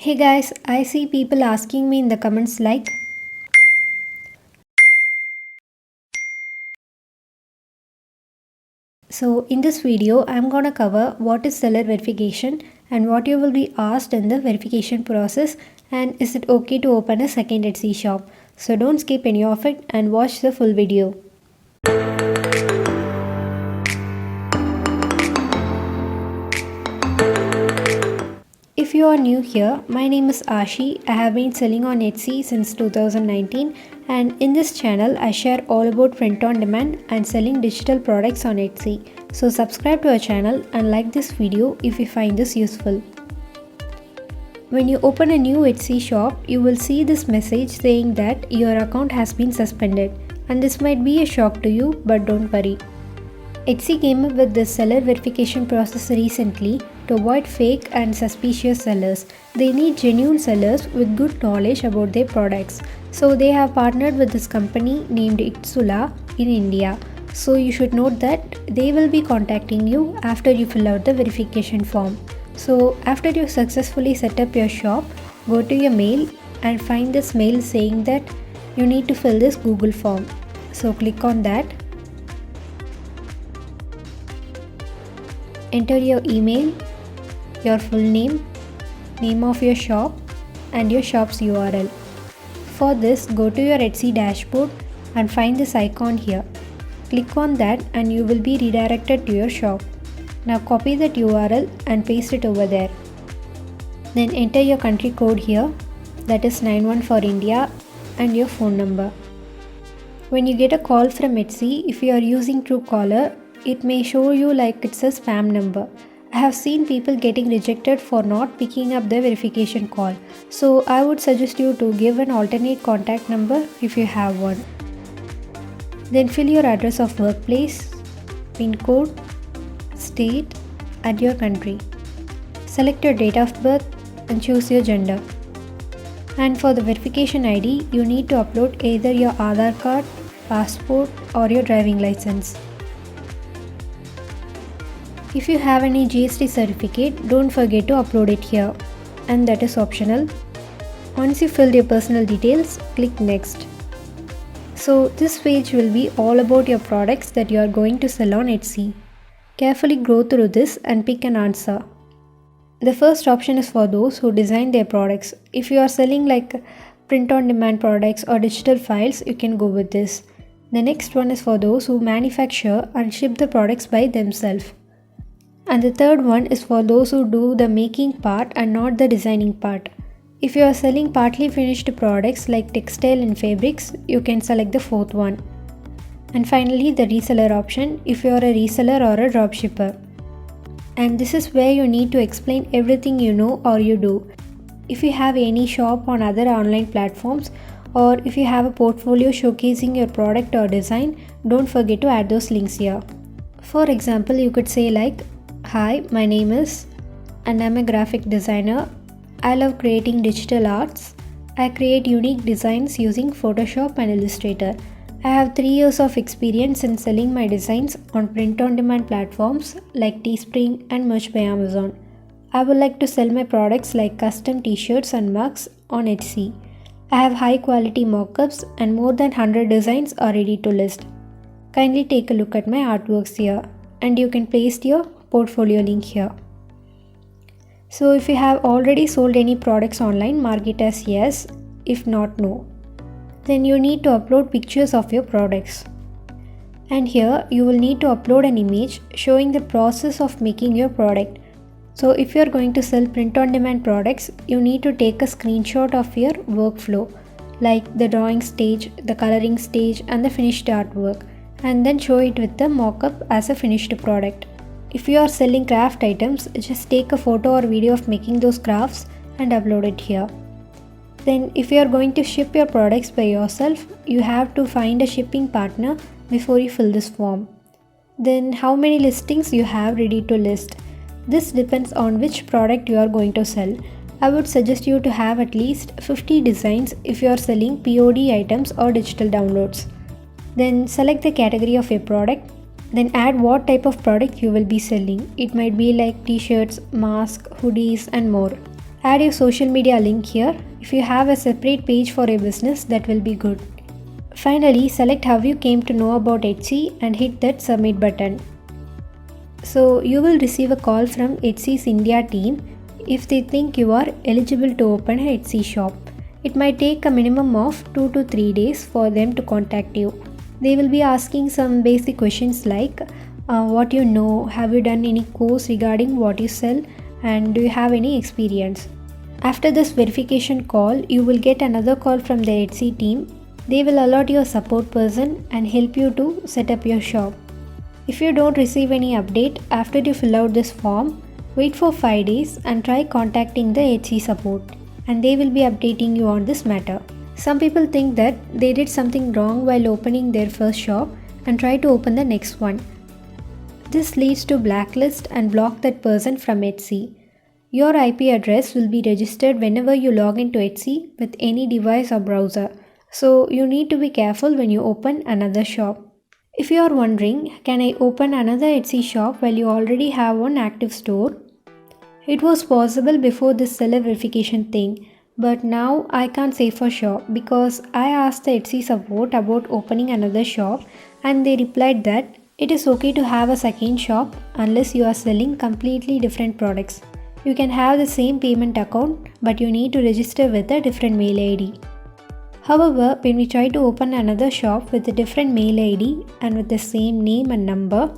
Hey guys, I see people asking me in the comments like, so in this video I'm gonna cover what is seller verification and what you will be asked in the verification process, and is it okay to open a second Etsy shop. So don't skip any of it and watch the full video. If you are new here, my name is Ashi. I have been selling on Etsy since 2019, and in this channel I share all about print on demand and selling digital products on Etsy. So subscribe to our channel and like this video if you find this useful. When you open a new Etsy shop, you will see this message saying that your account has been suspended, and this might be a shock to you, but don't worry. Etsy came up with the seller verification process recently to avoid fake and suspicious sellers. They need genuine sellers with good knowledge about their products. So they have partnered with this company named Itsula in India. So you should note that they will be contacting you after you fill out the verification form. So after you successfully set up your shop, go to your mail and find this mail saying that you need to fill this Google form. So click on that. Enter your email, your full name, name of your shop, and your shop's URL. For this, go to your Etsy dashboard and find this icon here. Click on that and you will be redirected to your shop. Now copy that URL and paste it over there. Then enter your country code here, that is 91 for India, and your phone number. When you get a call from Etsy, if you are using Truecaller, it may show you like it's a spam number. I have seen people getting rejected for not picking up the verification call. So I would suggest you to give an alternate contact number if you have one. Then fill your address of workplace, PIN code, state, and your country. Select your date of birth and choose your gender. And for the verification ID, you need to upload either your Aadhaar card, passport, or your driving license. If you have any GST certificate, don't forget to upload it here, and that is optional. Once you filled your personal details, click next. So this page will be all about your products that you are going to sell on Etsy. Carefully go through this and pick an answer. The first option is for those who design their products. If you are selling like print on demand products or digital files, you can go with this. The next one is for those who manufacture and ship the products by themselves. And the third one is for those who do the making part and not the designing part. If you are selling partly finished products like textile and fabrics, you can select the fourth one. And finally, the reseller option if you are a reseller or a dropshipper. And this is where you need to explain everything you know or you do. If you have any shop on other online platforms, or if you have a portfolio showcasing your product or design, don't forget to add those links here. For example, you could say like, "Hi, my name is, and I'm a graphic designer. I love creating digital arts. I create unique designs using Photoshop and Illustrator. I have 3 years of experience in selling my designs on print-on-demand platforms like Teespring and Merch by Amazon. I would like to sell my products like custom t-shirts and mugs on Etsy. I have high-quality mockups and more than 100 designs are ready to list. Kindly take a look at my artworks here." And you can paste your portfolio link here. So if you have already sold any products online, mark it as yes, if not no. Then you need to upload pictures of your products. And here you will need to upload an image showing the process of making your product. So if you are going to sell print on demand products, you need to take a screenshot of your workflow, like the drawing stage, the coloring stage, and the finished artwork, and then show it with the mock-up as a finished product. If you are selling craft items, just take a photo or video of making those crafts and upload it here. Then if you are going to ship your products by yourself, you have to find a shipping partner before you fill this form. Then how many listings you have ready to list. This depends on which product you are going to sell. I would suggest you to have at least 50 designs if you are selling POD items or digital downloads. Then select the category of your product. Then add what type of product you will be selling. It might be like t-shirts, masks, hoodies, and more. Add your social media link here. If you have a separate page for your business, that will be good. Finally, select how you came to know about Etsy and hit that submit button. So you will receive a call from Etsy's India team if they think you are eligible to open an Etsy shop. It might take a minimum of 2 to 3 days for them to contact you. They will be asking some basic questions like what you know, have you done any course regarding what you sell, and do you have any experience. After this verification call, you will get another call from the Etsy team. They will allot you a support person and help you to set up your shop. If you don't receive any update after you fill out this form, wait for 5 days and try contacting the Etsy support, and they will be updating you on this matter. Some people think that they did something wrong while opening their first shop and try to open the next one. This leads to blacklist and block that person from Etsy. Your IP address will be registered whenever you log into Etsy with any device or browser, so you need to be careful when you open another shop. If you are wondering, can I open another Etsy shop while you already have one active store? It was possible before this seller verification thing, but now I can't say for sure because I asked the Etsy support about opening another shop and they replied that it is okay to have a second shop unless you are selling completely different products. You can have the same payment account, but you need to register with a different mail ID. However, when we try to open another shop with a different mail ID and with the same name and number,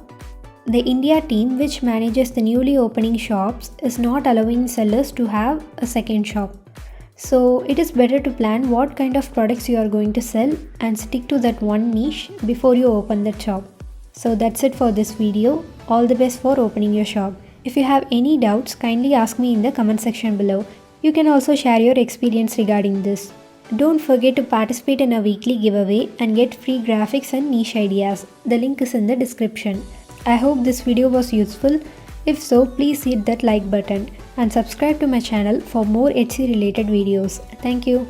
the India team, which manages the newly opening shops, is not allowing sellers to have a second shop. So it is better to plan what kind of products you are going to sell and stick to that one niche before you open that shop. So that's it for this video. All the best for opening your shop. If you have any doubts, kindly ask me in the comment section below. You can also share your experience regarding this. Don't forget to participate in a weekly giveaway and get free graphics and niche ideas. The link is in the description. I hope this video was useful. If so, please hit that like button and subscribe to my channel for more Etsy related videos. Thank you.